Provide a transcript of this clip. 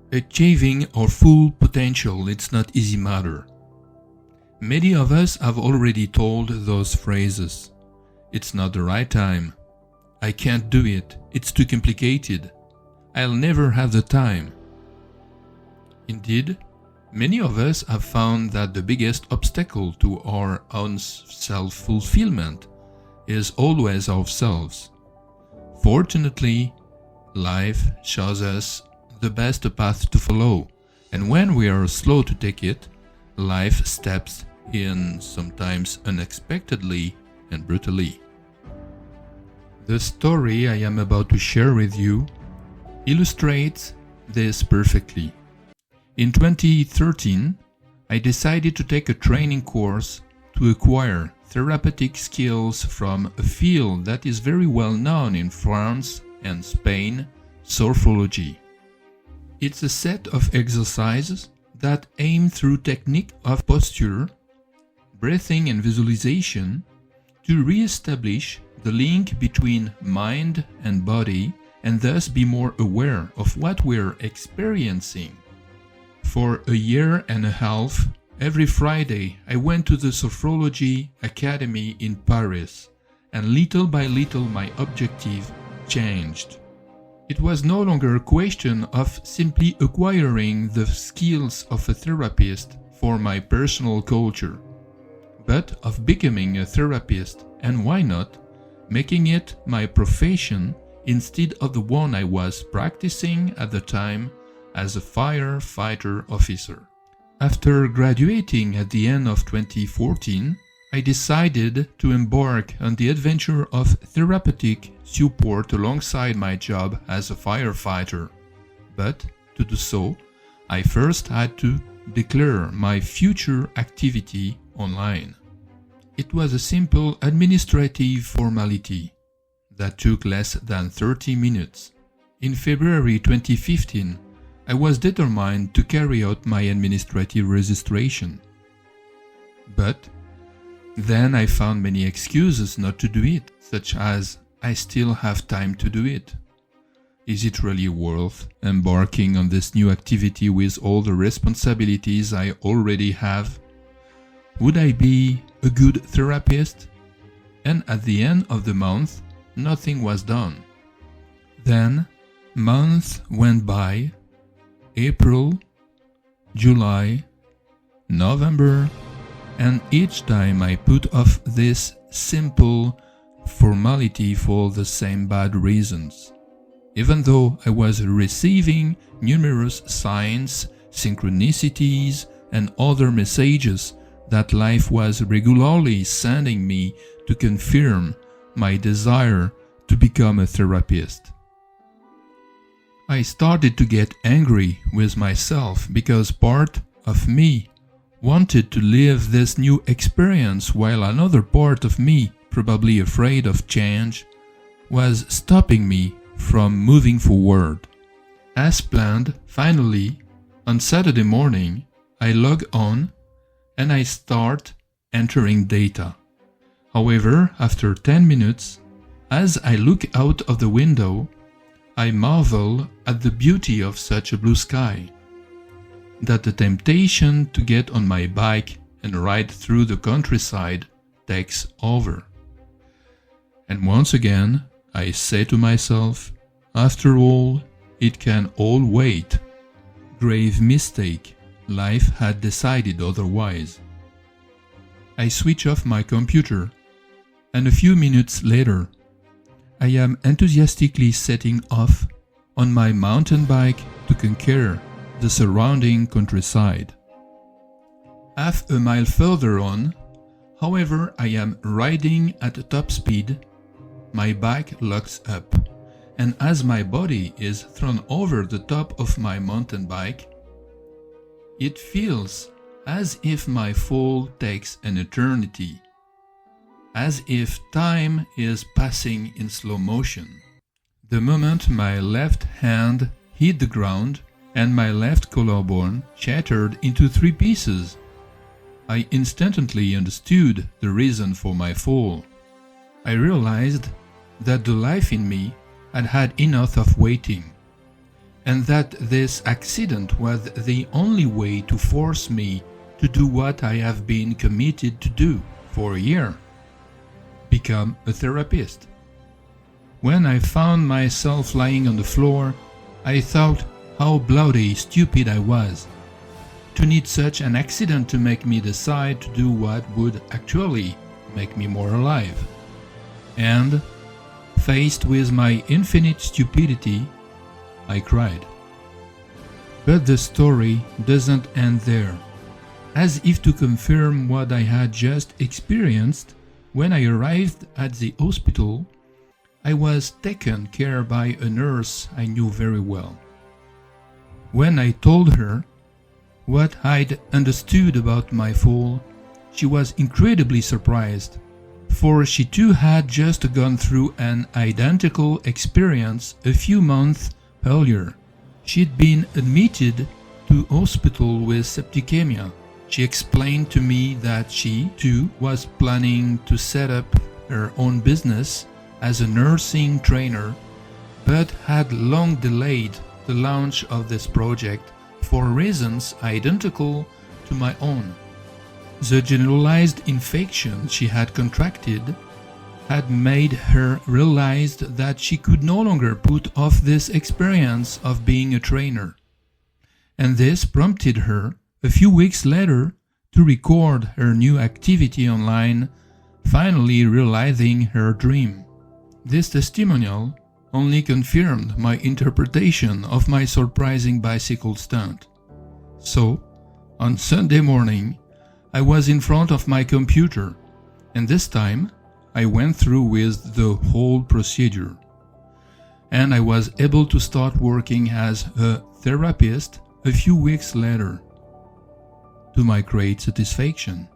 Achieving our full potential, it's not easy matter. Many of us have already told those phrases. It's not the right time. I can't do it. It's too complicated. I'll never have the time. Indeed, many of us have found that the biggest obstacle to our own self-fulfillment is always ourselves. Fortunately, life shows us the best path to follow, and when we are slow to take it, life steps in, sometimes unexpectedly and brutally. The story I am about to share with you illustrates this perfectly. In 2013, I decided to take a training course to acquire therapeutic skills from a field that is very well known in France and Spain, sophrology. It's a set of exercises that aim through technique of posture, breathing and visualization to re-establish the link between mind and body and thus be more aware of what we're experiencing. For a year and a half, every Friday I went to the Sophrology Academy in Paris, and little by little my objective changed. It was no longer a question of simply acquiring the skills of a therapist for my personal culture, but of becoming a therapist, and why not, making it my profession instead of the one I was practicing at the time as a firefighter officer. After graduating at the end of 2014, I decided to embark on the adventure of therapeutic support alongside my job as a firefighter. But to do so, I first had to declare my future activity online. It was a simple administrative formality that took less than 30 minutes. In February 2015, I was determined to carry out my administrative registration. But then I found many excuses not to do it, such as, I still have time to do it. Is it really worth embarking on this new activity with all the responsibilities I already have? Would I be a good therapist? And at the end of the month, nothing was done. Then, months went by, April, July, November, and each time I put off this simple formality for the same bad reasons. Even though I was receiving numerous signs, synchronicities, and other messages that life was regularly sending me to confirm my desire to become a therapist. I started to get angry with myself because part of me wanted to live this new experience while another part of me, probably afraid of change, was stopping me from moving forward. As planned, finally, on Saturday morning, I log on and I start entering data. However, after 10 minutes, as I look out of the window, I marvel at the beauty of such a blue sky, that the temptation to get on my bike and ride through the countryside takes over. And once again, I say to myself, after all, it can all wait. Grave mistake, life had decided otherwise. I switch off my computer, and a few minutes later, I am enthusiastically setting off on my mountain bike to conquer the surrounding countryside. Half a mile further on, however, I am riding at top speed, my bike locks up, and as my body is thrown over the top of my mountain bike, it feels as if my fall takes an eternity, as if time is passing in slow motion. The moment my left hand hit the ground and my left collarbone shattered into 3 pieces. I instantly understood the reason for my fall. I realized that the life in me had had enough of waiting, and that this accident was the only way to force me to do what I have been committed to do for a year: become a therapist. When I found myself lying on the floor, I thought how bloody stupid I was to need such an accident to make me decide to do what would actually make me more alive. And, faced with my infinite stupidity, I cried. But the story doesn't end there. As if to confirm what I had just experienced, when I arrived at the hospital, I was taken care of by a nurse I knew very well. When I told her what I'd understood about my fall, she was incredibly surprised, for she too had just gone through an identical experience a few months earlier. She'd been admitted to hospital with septicemia. She explained to me that she too was planning to set up her own business as a nursing trainer, but had long delayed the launch of this project for reasons identical to my own. The generalized infection she had contracted had made her realize that she could no longer put off this experience of being a trainer, and this prompted her a few weeks later to record her new activity online, finally realizing her dream. This testimonial only confirmed my interpretation of my surprising bicycle stunt. So, on Sunday morning, I was in front of my computer, and this time I went through with the whole procedure. And I was able to start working as a therapist a few weeks later, to my great satisfaction.